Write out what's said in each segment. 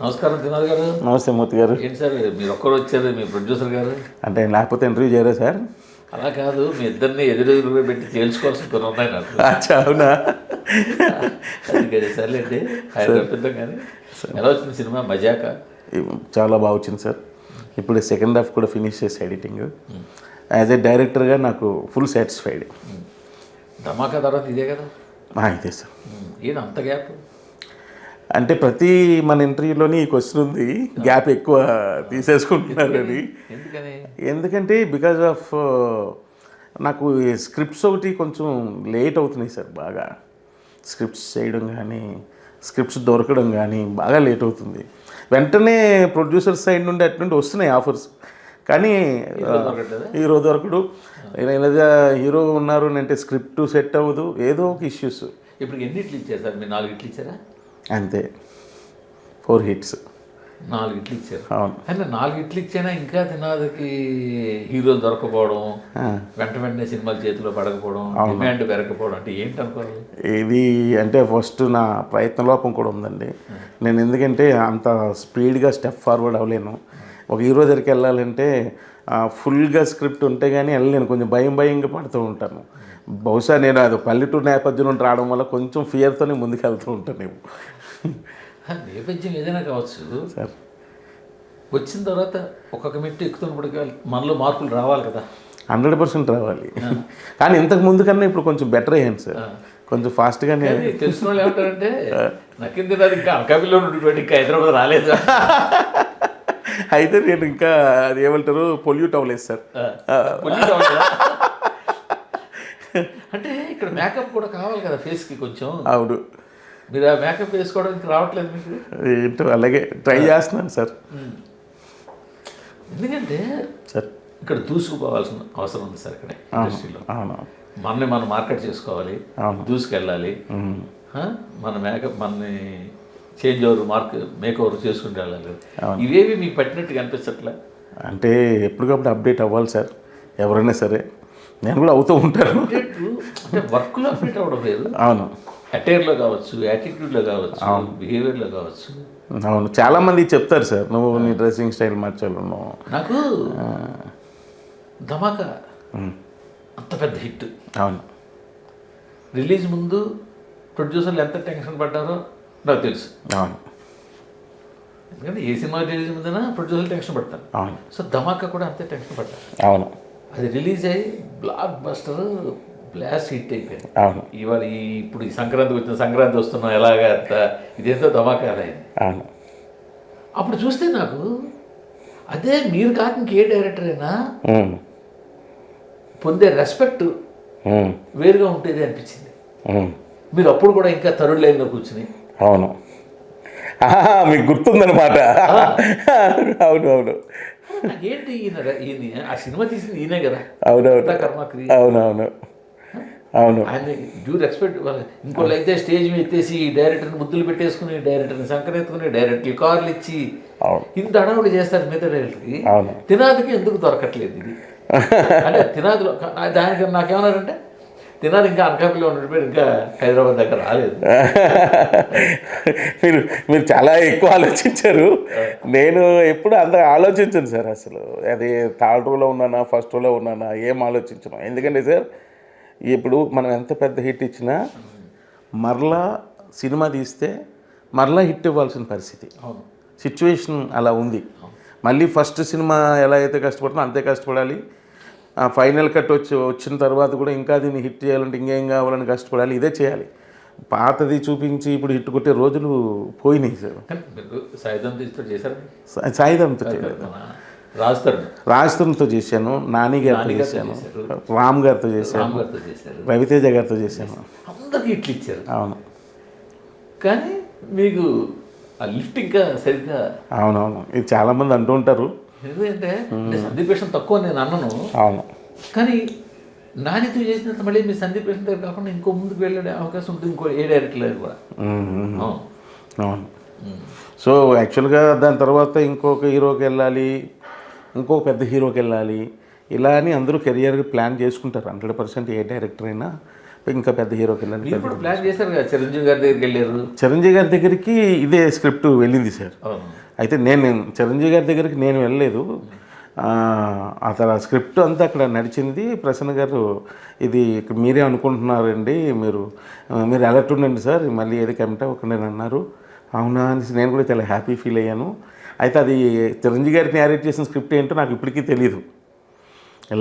నమస్కారం దినార్ గారు. నమస్తే మూర్తి గారు. ఏంటి సార్ మీరు ఒక్కరు వచ్చారు, మీ ప్రొడ్యూసర్ గారు? అంటే లేకపోతే ఇంటర్వ్యూ చేయరా సార్? అలా కాదు, మీ ఇద్దరిని ఎదురెదురుగా పెట్టి తేల్చుకోవాల్సిన కొన్ని ఉన్నాయి నాకు. అచ్చా, అవునా? అది సర్లేండి, ఆయన తప్పిద్దాం. కానీ ఎలా వచ్చింది సినిమా? మజాక చాలా బాగా వచ్చింది సార్. ఇప్పుడు సెకండ్ హాఫ్ కూడా ఫినిష్ చేసి ఎడిటింగ్. యాజ్ ఏ డైరెక్టర్గా నాకు ఫుల్ సాటిస్ఫైడ్. ధమాకా తర్వాత ఇదే కదా? ఇదే సార్. ఏది అంత గ్యాప్? అంటే ప్రతి మన ఇంటర్వ్యూలోని ఈ క్వశ్చన్ ఉంది, గ్యాప్ ఎక్కువ తీసేసుకుంటున్నారని. ఎందుకని? ఎందుకంటే బికాజ్ ఆఫ్ నాకు స్క్రిప్ట్స్ ఒకటి కొంచెం లేట్ అవుతున్నాయి సార్. బాగా స్క్రిప్ట్స్ చేయడం కానీ, స్క్రిప్ట్స్ దొరకడం కానీ బాగా లేట్ అవుతుంది. వెంటనే ప్రొడ్యూసర్ సైడ్ నుండి అటు నుండి వస్తున్నాయి ఆఫర్స్, కానీ హీరో దొరకడు. లేదా హీరో ఉన్నారు అంటే స్క్రిప్ట్ సెట్ అవ్వదు, ఏదో ఒక ఇష్యూస్. ఇప్పుడు ఎన్ని ఇట్లు ఇచ్చారు సార్? మీరు 4 ఇట్లు ఇచ్చారా? అంతే, 4 hits. 4 ఇట్లు ఇచ్చారు. అవును. అంటే 4 ఇట్లు ఇచ్చినా ఇంకా తినాదకి హీరోలు దొరకపోవడం, వెంటనే సినిమాలు చేతిలో పడకపోవడం, డిమాండ్ పెరగకపోవడం అంటే ఏంటి అనుకోవాలి? ఇది అంటే ఫస్ట్ నా ప్రయత్న లోపం కూడా ఉందండి. నేను ఎందుకంటే అంత స్పీడ్గా స్టెప్ ఫార్వర్డ్ అవ్వలేను. ఒక హీరో దగ్గరికి వెళ్ళాలంటే ఫుల్గా స్క్రిప్ట్ ఉంటే కానీ వెళ్ళలేను. కొంచెం భయంగా పడుతూ ఉంటాను. బహుశా నేను అది పల్లెటూరు నేపథ్యం నుండి రావడం వల్ల కొంచెం ఫియర్తోనే ముందుకు వెళ్తూ ఉంటాను నేను. నేపథ్యం ఏదైనా కావచ్చు సార్, వచ్చిన తర్వాత ఒక్కొక్క మెట్టు ఎక్కుతున్నప్పటికీ మనలో మార్పులు రావాలి కదా? 100% రావాలి. కానీ ఇంతకు ముందు కన్నా ఇప్పుడు కొంచెం బెటర్ అయ్యాను సార్. కొంచెం ఫాస్ట్గానే. తెలిసిన వాళ్ళు ఏమంటారంటే నక్కింది రాదు, ఇంకా అనకాపల్లిలో ఉన్నటువంటి ఇంకా హైదరాబాద్ రాలేదు. అయితే నేను ఇంకా అది ఏమంటారు, పొల్యూట్ అవ్వలేదు సార్. అంటే ఇక్కడ మేకప్ కూడా కావాలి కదా ఫేస్కి కొంచెం. అవును. మీరు ఆ మేకప్ వేసుకోవడానికి రావట్లేదు మీకు? ఏంటో అలాగే ట్రై చేస్తున్నాను సార్. ఎందుకంటే సార్ ఇక్కడ దూసుకుపోవాల్సిన అవసరం ఉంది సార్ ఇక్కడ ఇండస్ట్రీలో. అవును. మనని మనం మార్కెట్ చేసుకోవాలి, దూసుకెళ్ళాలి. మన మేకప్ మనని చేంజ్ ఓవర్ మేక్ ఓవర్ చేసుకుంటూ వెళ్ళాలి. ఇవేవి మీకు పట్టినట్టుగా అనిపించట్లే? అంటే ఎప్పటికప్పుడు అప్డేట్ అవ్వాలి సార్, ఎవరైనా సరే. నేను కూడా అవుతూ ఉంటాను. అంటే వర్క్లో అప్డేట్ అవ్వడం లేదు. అవును. అటైర్లో కావచ్చు, యాటిట్యూడ్లో కావచ్చు, బిహేవియర్లో కావచ్చు. అవును, చాలామంది చెప్తారు సార్, నువ్వు నీ డ్రెస్సింగ్ స్టైల్ మార్చాలి. నాకు ధమాకా అంత పెద్ద హిట్. అవును. రిలీజ్ ముందు ప్రొడ్యూసర్లు ఎంత టెన్షన్ పడ్డారో నాకు తెలుసు. అవును. ఎందుకంటే ఏ సినిమా రిలీజ్ ముందున ప్రొడ్యూసర్లు టెన్షన్ పడతారు. అవును. సో ధమాకా కూడా అంతే టెన్షన్ పడ్డారు. అవును. అది రిలీజ్ అయ్యి బ్లాక్ బస్టర్ బ్లాస్ట్ హిట్ అయిపోయింది. అవును. ఇవాళ ఇప్పుడు ఈ సంక్రాంతి వస్తున్నాం ఎలాగా ఇదేంతో ధమాకా అయింది. అవును. అప్పుడు చూస్తే నాకు అదే మీరు కాక ఇంకే డైరెక్టర్ అయినా పొందే రెస్పెక్ట్ వేరుగా ఉంటుంది అనిపించింది. మీరు అప్పుడు కూడా ఇంకా థర్డ్ లైన్లో కూర్చుని. అవును, మీకు గుర్తుందనమాట. అవును. అవును. ఏంటి ఈయన ఆ సినిమా తీసింది ఈయనే కదా? అవునవును. కర్మక్రి. అవునవును. అవును. ఆయన డ్యూ రెస్పెక్ట్. ఇంకోళ్ళు అయితే స్టేజ్ మీద ఎత్తేసి డైరెక్టర్ని ముద్దులు పెట్టేసుకుని, డైరెక్టర్ని సంకరెత్తుకుని, డైరెక్టర్కి కార్లు ఇచ్చి ఇంత అడవులు చేస్తారు మిగతా డైరెక్టర్కి. తినాదికి ఎందుకు దొరకట్లేదు ఇది అంటే తినాదిలో దానికి నాకేమన్నారంటే తినాది ఇంకా అనకాపల్లిలో ఉన్నట్టు ఇంకా హైదరాబాద్ దగ్గర రాలేదు. మీరు చాలా ఎక్కువ ఆలోచించారు. నేను ఎప్పుడు అంత ఆలోచించను సార్. అసలు అది థర్డ్ రోలో ఉన్నానా, ఫస్ట్ రోలో ఉన్నానా, ఏం ఆలోచించను. ఎందుకంటే సార్, ఇప్పుడు మనం ఎంత పెద్ద హిట్ ఇచ్చినా మరలా సినిమా తీస్తే మరలా హిట్ ఇవ్వాల్సిన పరిస్థితి, సిచ్యువేషన్ అలా ఉంది. మళ్ళీ ఫస్ట్ సినిమా ఎలా అయితే కష్టపడుతుందో అంతే కష్టపడాలి. ఫైనల్ కట్ వచ్చిన తర్వాత కూడా ఇంకా దీన్ని హిట్ చేయాలంటే ఇంకేం కావాలని కష్టపడాలి. ఇదే చేయాలి. పాతది చూపించి ఇప్పుడు హిట్ కొట్టే రోజులు పోయినాయి సార్. సాయిధంతో చేయలేదు, రాజతరుణ్తో చేశాను, నాని గారితో చేశాను, రామ్ గారితో చేశాను, రవితేజ గారితో చేశాను. అందరికి ఇట్లు ఇచ్చారు. అవును. కానీ మీకు ఆ లిఫ్ట్ ఇంకా సరిగ్గా. అవునవును, ఇది చాలామంది అంటూ ఉంటారు. ఎందుకంటే సందీప్ వేషం తక్కువ నేను అన్నను. అవును. కానీ నానితో చేసినంత మళ్ళీ మీ సందీప్ వేషం దగ్గర కాకుండా ఇంకో ముందుకు వెళ్ళే అవకాశం ఉంటుంది ఇంకో ఏ డైరెక్టర్ లేదు కూడా. అవును. సో యాక్చువల్గా దాని తర్వాత ఇంకొక హీరోకి వెళ్ళాలి, ఇంకొక పెద్ద హీరోకి వెళ్ళాలి, ఇలా అని అందరూ కెరియర్కి ప్లాన్ చేసుకుంటారు. 100% ఏ డైరెక్టర్ అయినా ఇంకా పెద్ద హీరో కింద మీరు కూడా ప్లాన్ చేశారు కదా, చిరంజీవి గారి దగ్గరికి వెళ్ళారు. చిరంజీవి గారి దగ్గరికి ఇదే స్క్రిప్ట్ వెళ్ళింది సార్. అయితే నేను చిరంజీవి గారి దగ్గరికి నేను వెళ్ళలేదు. అతను స్క్రిప్ట్ అంతా అక్కడ నడిచింది. ప్రసన్న గారు ఇది మీరే అనుకుంటున్నారండి, మీరు అలర్ట్ ఉండండి సార్, మళ్ళీ ఏది కమిట్ అవ్వకండి అన్నారు. అవునా అని నేను కూడా చాలా హ్యాపీ ఫీల్ అయ్యాను. అయితే అది చిరంజీవి గారికి నేరేట్ చేసిన స్క్రిప్ట్ ఏంటో నాకు ఇప్పటికీ తెలియదు.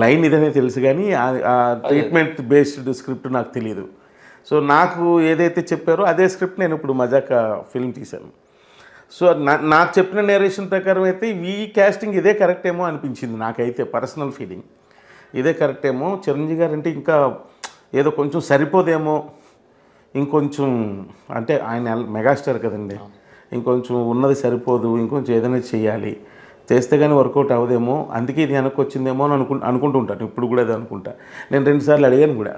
లైన్ ఇదనే తెలుసు కానీ ఆ ట్రీట్మెంట్ బేస్డ్ స్క్రిప్ట్ నాకు తెలియదు. సో నాకు ఏదైతే చెప్పారో అదే స్క్రిప్ట్ నేను ఇప్పుడు మజాకా ఫిల్మ్ తీశాను. సో నాకు చెప్పిన నేరేషన్ ప్రకారం అయితే ఈ క్యాస్టింగ్ ఇదే కరెక్ట్ ఏమో అనిపించింది నాకైతే, పర్సనల్ ఫీలింగ్ ఇదే కరెక్ట్ ఏమో. చిరంజీవి గారు అంటే ఇంకా ఏదో కొంచెం సరిపోదేమో, ఇంకొంచెం అంటే ఆయన మెగాస్టార్ కదండి, ఇంకొంచెం ఉన్నది సరిపోదు, ఇంకొంచెం ఏదైనా చేయాలి, చేస్తే కానీ వర్కౌట్ అవ్వదేమో, అందుకే ఇది వెనక్కి వచ్చిందేమో అని అనుకుంటూ ఉంటాను. ఇప్పుడు కూడా అది అనుకుంటా. నేను 2 సార్లు అడిగాను కూడా,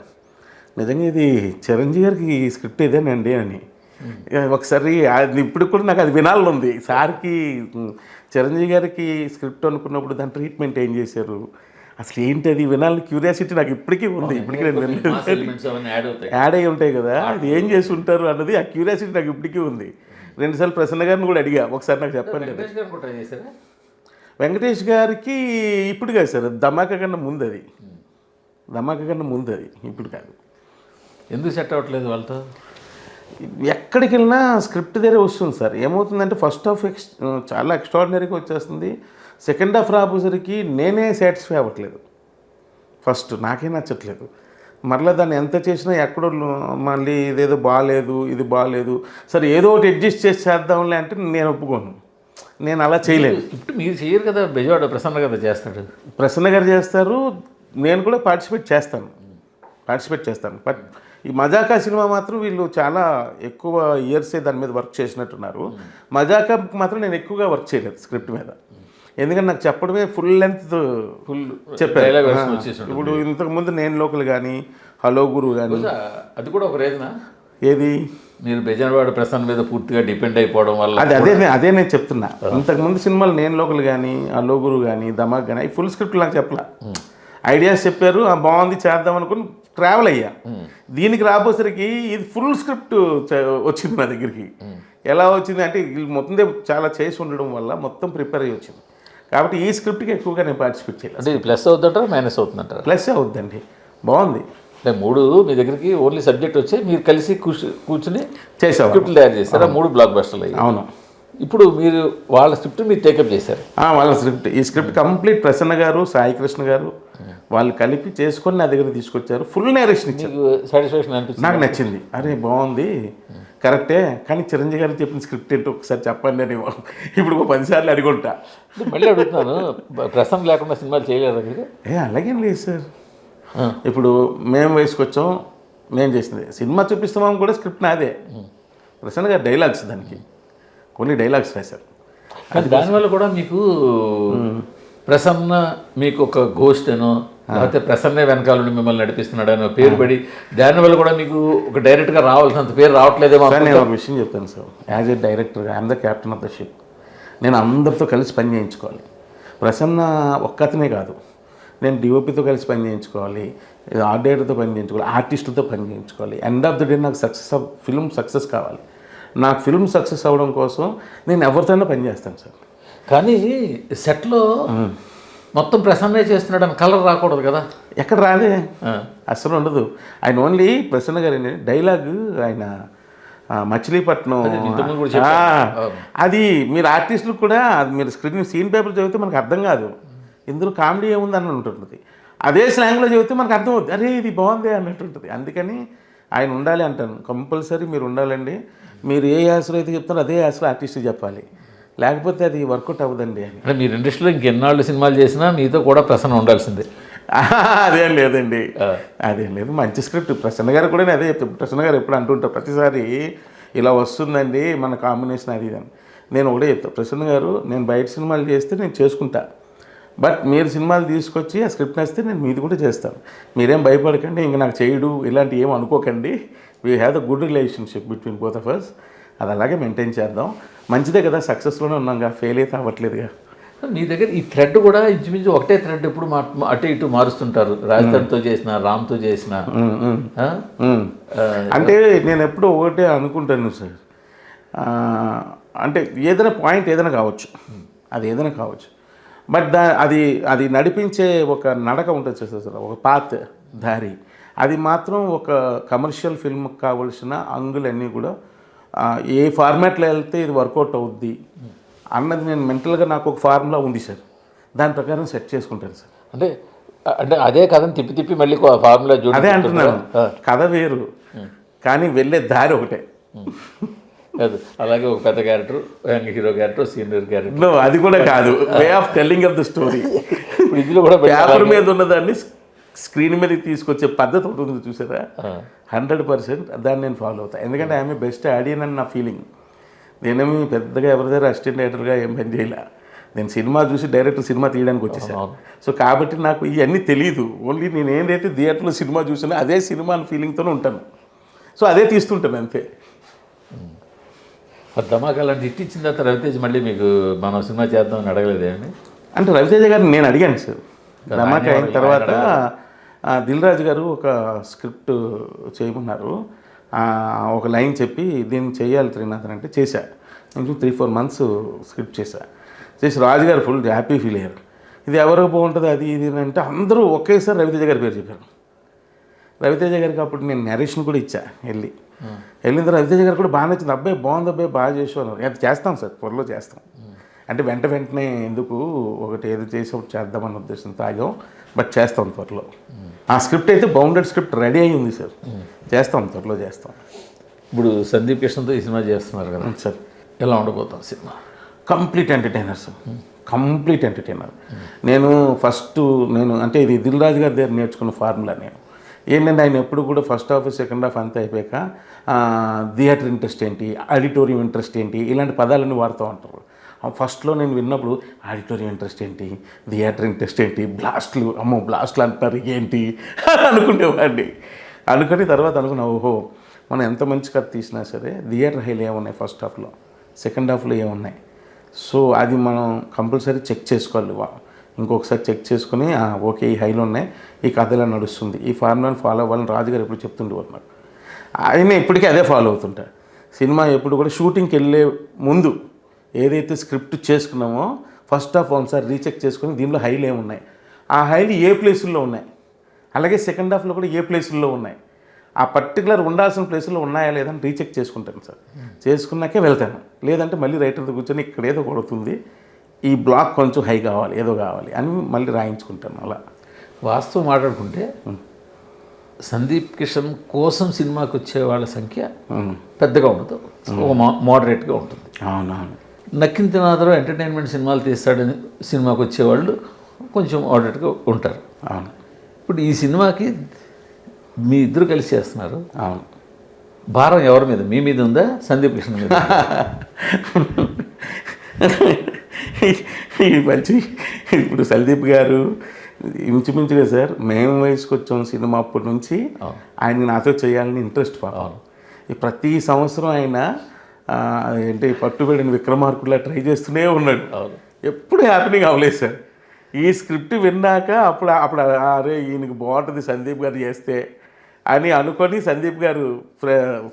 నిజంగా ఇది చిరంజీవి గారికి ఈ స్క్రిప్ట్ ఇదేనండి అని. ఒకసారి అది ఇప్పుడు కూడా నాకు అది వినాలని ఉంది. సార్కి చిరంజీవి గారికి స్క్రిప్ట్ అనుకున్నప్పుడు దాని ట్రీట్మెంట్ ఏం చేశారు, అసలు ఏంటి అది వినాలని క్యూరియాసిటీ నాకు ఇప్పటికీ ఉంది. ఇప్పటికీ నేను యాడ్ అయ్యి ఉంటాయి కదా, అది ఏం చేసి ఉంటారు అన్నది ఆ క్యూరియాసిటీ నాకు ఇప్పటికీ ఉంది. 2 సార్లు ప్రసన్న గారిని కూడా అడిగా, ఒకసారి నాకు చెప్పండి. వెంకటేష్ గారికి ఇప్పుడు కాదు సార్, ధమాకా కన్నా ముందు అది, ధమాకా కన్నా ముందు అది, ఇప్పుడు కాదు. ఎందుకు సెట్ అవ్వట్లేదు వాళ్ళతో? ఎక్కడికి వెళ్ళినా స్క్రిప్ట్ దగ్గరే వస్తుంది సార్. ఏమవుతుందంటే ఫస్ట్ హాఫ్ చాలా ఎక్స్ట్రాడినరీగా వచ్చేస్తుంది, సెకండ్ హాఫ్ రాబోసరికి నేనే సాటిస్ఫై అవ్వట్లేదు. ఫస్ట్ నాకే నచ్చట్లేదు, మరలా దాన్ని ఎంత చేసినా ఎక్కడో మళ్ళీ ఇదేదో బాగాలేదు, ఇది బాగాలేదు, సరే ఏదో ఒకటి అడ్జస్ట్ చేసి చేద్దాంలే అంటే నేను ఒప్పుకోను. నేను అలా చేయలేదు. ఇప్పుడు మీరు చేయరు కదా, బెజవాడ ప్రసన్న కదా చేస్తాడు. ప్రసన్న గారు చేస్తారు, నేను కూడా పార్టిసిపేట్ చేస్తాను. బట్ ఈ మజాకా సినిమా మాత్రం వీళ్ళు చాలా ఎక్కువ ఇయర్సే దాని మీద వర్క్ చేసినట్టున్నారు. మజాకా మాత్రం నేను ఎక్కువగా వర్క్ చేయలేదు స్క్రిప్ట్ మీద, ఎందుకంటే నాకు చెప్పడమే ఫుల్ చెప్పారు. ఇప్పుడు ఇంతకుముందు నేను లోకల్ కానీ, హలో గురు కానీ, అది కూడా ఒక రీజనా? ఏది మీరు బెజవాడ ప్రసన్న మీద పూర్తిగా డిపెండ్ అయిపోవడం వల్ల? అదే నేను చెప్తున్నా. ఇంతకుముందు సినిమాలు నేను లోకల్ కానీ, హలో గురు కానీ, ధమాక్ కానీ ఫుల్ స్క్రిప్ట్ నాకు చెప్పలే, ఐడియాస్ చెప్పారు, బాగుంది చేద్దాం అనుకుని ట్రావెల్ అయ్యా. దీనికి రాబోసరికి ఇది ఫుల్ స్క్రిప్ట్ వచ్చింది నా దగ్గరికి. ఎలా వచ్చింది అంటే మొత్తం చాలా చేసి ఉండడం వల్ల మొత్తం ప్రిపేర్ అయ్యి వచ్చింది. కాబట్టి ఈ స్క్రిప్ట్కి ఎక్కువగా నేను పార్టిసిపేట్ చేయలేదు. అంటే ఇది ప్లస్ అవుతుంటారా మైనస్ అవుతుందంటారా? ప్లస్ అవుద్దండి, బాగుంది. అంటే 3 మీ దగ్గరికి ఓన్లీ సబ్జెక్ట్ వచ్చి మీరు కలిసి కూర్చుని చేసాం, స్క్రిప్ట్లు తయారు చేశారు. 3 బ్లాక్ బస్టర్లు అయ్యి. అవును. ఇప్పుడు మీరు వాళ్ళ స్క్రిప్ట్ మీరు టేకప్ చేశారు. వాళ్ళ స్క్రిప్ట్, ఈ స్క్రిప్ట్ కంప్లీట్ ప్రసన్న గారు, సాయి కృష్ణ గారు వాళ్ళు కలిపి చేసుకొని నా దగ్గర తీసుకొచ్చారు. ఫుల్ నేరేషన్ ఇచ్చారు. సాటిస్ఫాక్షన్ అనిపించింది, నాకు నచ్చింది. అరే బాగుంది, కరెక్టే, కానీ చిరంజీవి గారు చెప్పిన స్క్రిప్ట్ ఏంటో ఒకసారి చెప్పండి అని ఇప్పుడు 10 సార్లు అడుగుంటా. మళ్ళీ అడుగుతున్నాను, ప్రసన్న లేకుండా సినిమాలు చేయలేదా మీరు? అలాగేం లేదు సార్. ఇప్పుడు మేము వేసుకొచ్చాం, మేము చేసింది సినిమా చూపిస్తున్నాం కూడా స్క్రిప్ట్ నాదే. ప్రసన్న గారు డైలాగ్స్, దానికి కొన్ని డైలాగ్స్ రాశారు. అది దానివల్ల కూడా మీకు ప్రసన్న మీకు ఒక గోస్ట్ అనో, లేకపోతే ప్రసన్నే వెనకాల మిమ్మల్ని నడిపిస్తున్నాడనో పేరు పడి దానివల్ల కూడా మీకు ఒక డైరెక్ట్గా రావాల్సినంత పేరు రావట్లేదేమో. నేను ఒక విషయం చెప్తాను సార్, యాజ్ ఏ డైరెక్టర్గా I'm the captain of the ship. నేను అందరితో కలిసి పని చేయించుకోవాలి. ప్రసన్న ఒక్కతనే కాదు, నేను డిఓపితో కలిసి పని చేయించుకోవాలి, ఆర్ట్ డైరెక్టర్తో పని చేయించుకోవాలి, ఆర్టిస్టులతో పని చేయించుకోవాలి. ఎండ్ ఆఫ్ ద డే నాకు ఫిల్మ్ సక్సెస్ కావాలి. నాకు ఫిల్మ్ సక్సెస్ అవ్వడం కోసం నేను ఎవరితోనే పని చేస్తాను సార్. కానీ సెట్లో మొత్తం ప్రసన్నే చేస్తున్నాడు అని కలర్ రాకూడదు కదా? ఎక్కడ రాదే, అసలు ఉండదు. ఆయన ఓన్లీ ప్రసన్న గారి డైలాగ్, ఆయన మచిలీపట్నం, అది మీరు ఆర్టిస్టులు కూడా మీరు సీన్ పేపర్ చదివితే మనకు అర్థం కాదు, ఇందులో కామెడీ ఏముంది అని ఉంటుంటుంది. అదే స్లాంగ్లో చదివితే మనకు అర్థం అవుతుంది, అరే ఇది బాగుంది అన్నట్టుంటుంది. అందుకని ఆయన ఉండాలి అంటాను, కంపల్సరీ మీరు ఉండాలండి. మీరు ఏ యాసలో అయితే చెప్తారో అదే యాసలో ఆర్టిస్ట్ చెప్పాలి, లేకపోతే అది వర్కౌట్ అవ్వదండి అని. అంటే మీరు ఇండస్ట్రీలో ఇంకెన్నాళ్ళు సినిమాలు చేసినా మీతో కూడా ప్రసన్న ఉండాల్సిందే? అదేం లేదండి, అదేం లేదు. మంచి స్క్రిప్ట్. ప్రసన్న గారు కూడా అదే చెప్తాను. ప్రసన్న గారు ఎప్పుడు అంటుంటారు ప్రతిసారి ఇలా వస్తుందండి మన కాంబినేషన్ అది అని. నేను ఒకటే చెప్తాను, ప్రసన్న గారు నేను బయట సినిమాలు చేస్తే నేను చేసుకుంటా, బట్ మీరు సినిమాలు తీసుకొచ్చి ఆ స్క్రిప్ట్ నేస్తే నేను మీది కూడా చేస్తాను. మీరేం భయపడకండి, ఇంక నాకు చేయడు ఇలాంటివి ఏం అనుకోకండి. We have the good relationship between both of us. అది అలాగే మెయింటైన్ చేద్దాం. మంచిదే కదా, సక్సెస్లోనే ఉన్నాంగా, ఫెయిల్ అయితే అవ్వట్లేదుగా. మీ దగ్గర ఈ థ్రెడ్ కూడా ఇంచుమించు ఒకటే థ్రెడ్ ఎప్పుడు అటు ఇటు మారుస్తుంటారు. రాజధానితో చేసిన, రామ్తో చేసిన. అంటే నేను ఎప్పుడూ ఒకటే అనుకుంటాను సార్, అంటే ఏదైనా పాయింట్ ఏదైనా కావచ్చు, అది ఏదైనా కావచ్చు, బట్ అది నడిపించే ఒక నడక ఉంటుంది సార్, ఒక పాత్ దారి, అది మాత్రం ఒక కమర్షియల్ ఫిల్మ్కి కావాల్సిన అంగులన్నీ కూడా ఏ ఫార్మాట్లో వెళ్తే ఇది వర్కౌట్ అవుద్ది అన్నది నేను మెంటల్గా నాకు ఒక ఫార్ములా ఉంది సార్, దాని ప్రకారం సెట్ చేసుకుంటాను సార్. అంటే అంటే అదే కథను తిప్పి తిప్పి మళ్ళీ ఫార్ములా చూడ. అదే అంటున్నాను, కథ వేరు కానీ వెళ్ళే దారి ఒకటే. అలాగే ఒక పెద్ద character, hero character, senior character, అది కూడా కాదు, way of telling of the story. ఇప్పుడు ఇందులో కూడా పేపర్ మీద ఉన్నదాన్ని స్క్రీన్ మీదకి తీసుకొచ్చే పద్ధతి ఒకటి ఉంది చూసారా, 100% దాన్ని నేను ఫాలో అవుతాను. ఎందుకంటే ఐఎమ్ ఏ బెస్ట్ ఆడియన్ అని నా ఫీలింగ్. నేనేమి పెద్దగా ఎవరి దగ్గర అసిస్టెంట్ డైరెక్టర్గా ఏం పని చేయలే, నేను సినిమా చూసి డైరెక్టర్ సినిమా తీయడానికి వచ్చేసాను. సో కాబట్టి నాకు ఇవన్నీ తెలియదు, ఓన్లీ నేను ఏంటైతే థియేటర్లో సినిమా చూసినా అదే సినిమా అని ఫీలింగ్తోనే ఉంటాను. సో అదే తీస్తుంటాను అంతే. ధమాకా లాంటి హిట్ ఇచ్చిన తర్వాత రవితేజ్ మళ్ళీ మీకు మనం సినిమా చేద్దామని అడగలేదేమని? అంటే రవితేజ గారిని నేను అడిగాను సార్, ధమాకా అయిన తర్వాత దిల్ రాజు గారు ఒక స్క్రిప్ట్ చేయమన్నారు, ఒక లైన్ చెప్పి దీన్ని చేయాలి త్రినాథన్ అంటే చేశా. నేను 3-4 months స్క్రిప్ట్ చేసి రాజుగారు ఫుల్ హ్యాపీ ఫీల్ అయ్యారు. ఇది ఎవరికి బాగుంటుంది అది ఇది అంటే అందరూ ఒకేసారి రవితేజ గారి పేరు చెప్పారు. రవితేజ గారికి అప్పుడు నేను నరేషన్ కూడా ఇచ్చా, వెళ్ళిన తర్వాత రవితేజ గారు కూడా బాగా నచ్చింది, అబ్బాయి బాగుంది, అబ్బాయి బాగా చేసేవాళ్ళు. అది చేస్తాం సార్, త్వరలో చేస్తాం. అంటే వెంటనే ఎందుకు ఒకటి ఏదో చేసి ఒకటి చేద్దామన్న ఉద్దేశంతో ఆగాం, బట్ చేస్తాం త్వరలో. ఆ స్క్రిప్ట్ అయితే బౌండెడ్ స్క్రిప్ట్ రెడీ అయి ఉంది సార్, చేస్తాం త్వరలో చేస్తాం. ఇప్పుడు సందీప్ కిషన్తో ఈ సినిమా చేస్తున్నారు కదా సార్, ఎలా ఉండబోతాం సినిమా? Complete entertainer sir, complete entertainer. నేను అంటే ఇది దిల్ రాజు గారి దగ్గర నేర్చుకున్న ఫార్ములా. నేను ఏంటంటే ఆయన ఎప్పుడు కూడా ఫస్ట్ హాఫ్ సెకండ్ హాఫ్ అంతా అయిపోయాక థియేటర్ ఇంట్రెస్ట్ ఏంటి, ఆడిటోరియం ఇంట్రెస్ట్ ఏంటి, ఇలాంటి పదాలన్నీ వాడుతూ ఉంటారు. ఫస్ట్లో నేను విన్నప్పుడు ఆడిటోరియం ఇంట్రెస్ట్ ఏంటి, థియేటర్ ఇంట్రెస్ట్ ఏంటి, బ్లాస్ట్లు, అమ్మో బ్లాస్ట్లు అంటారు ఏంటి అనుకునేవాడిని. అనుకుని తర్వాత అనుకున్నా, ఓహో మనం ఎంత మంచి కథ తీసినా సరే థియేటర్ హైలు ఏమున్నాయి ఫస్ట్ హాఫ్లో, సెకండ్ హాఫ్లో ఏమున్నాయి, సో అది మనం కంపల్సరీ చెక్ చేసుకోవాలి. ఇంకొకసారి చెక్ చేసుకుని ఓకే ఈ హైలో ఉన్నాయి, ఈ కథ ఇలా నడుస్తుంది, ఈ ఫార్ములాని ఫాలో అవ్వాలని రాజుగారు ఎప్పుడు చెప్తుండేవారు నాకు. ఆయన ఇప్పటికీ అదే ఫాలో అవుతుంటా. సినిమా ఎప్పుడు కూడా షూటింగ్కి వెళ్ళే ముందు ఏదైతే స్క్రిప్ట్ చేసుకున్నామో ఫస్ట్ హాఫ్ ఒకసారి రీచెక్ చేసుకుని దీనిలో హైలు ఏమున్నాయి, ఆ హైలు ఏ ప్లేసుల్లో ఉన్నాయి, అలాగే సెకండ్ హాఫ్లో కూడా ఏ ప్లేసుల్లో ఉన్నాయి, ఆ పర్టికులర్ ఉండాల్సిన ప్లేసుల్లో ఉన్నాయా లేదని రీచెక్ చేసుకుంటాను సార్. చేసుకున్నాకే వెళ్తాను, లేదంటే మళ్ళీ రైటర్తో కూర్చొని ఇక్కడ ఏదో కొడుతుంది, ఈ బ్లాక్ కొంచెం హై కావాలి, ఏదో కావాలి అని మళ్ళీ రాయించుకుంటాను. అలా వాస్తవం మాట్లాడుకుంటే సందీప్ కిషన్ కోసం సినిమాకి వచ్చే వాళ్ళ సంఖ్య పెద్దగా ఉండదు, మోడరేట్గా ఉంటుంది. అవునవును. నక్కిన తినాదరో ఎంటర్టైన్మెంట్ సినిమాలు తీస్తాడని సినిమాకి వచ్చేవాళ్ళు కొంచెం మోడరేట్గా ఉంటారు. అవును. ఇప్పుడు ఈ సినిమాకి మీ ఇద్దరు కలిసి చేస్తున్నారు. అవును. భారం ఎవరి మీద, మీ మీద ఉందా సందీప్ కిషన్ మీద? మంచి ఇప్పుడు సందీప్ గారు ఇంచుమించుగా సార్ మేము వయసుకు వచ్చాం సినిమా అప్పటి నుంచి ఆయన నాతో చేయాలని ఇంట్రెస్ట్ పాపం. ప్రతి సంవత్సరం ఆయన ఏంటి పట్టుబడిన విక్రమార్కుల్లా ట్రై చేస్తూనే ఉన్నాడు, ఎప్పుడు హ్యాపీనింగ్ అవ్వలేదు సార్. ఈ స్క్రిప్ట్ విన్నాక అప్పుడు అరే ఈయనకి బాగుంటుంది సందీప్ గారు చేస్తే అని అనుకొని సందీప్ గారు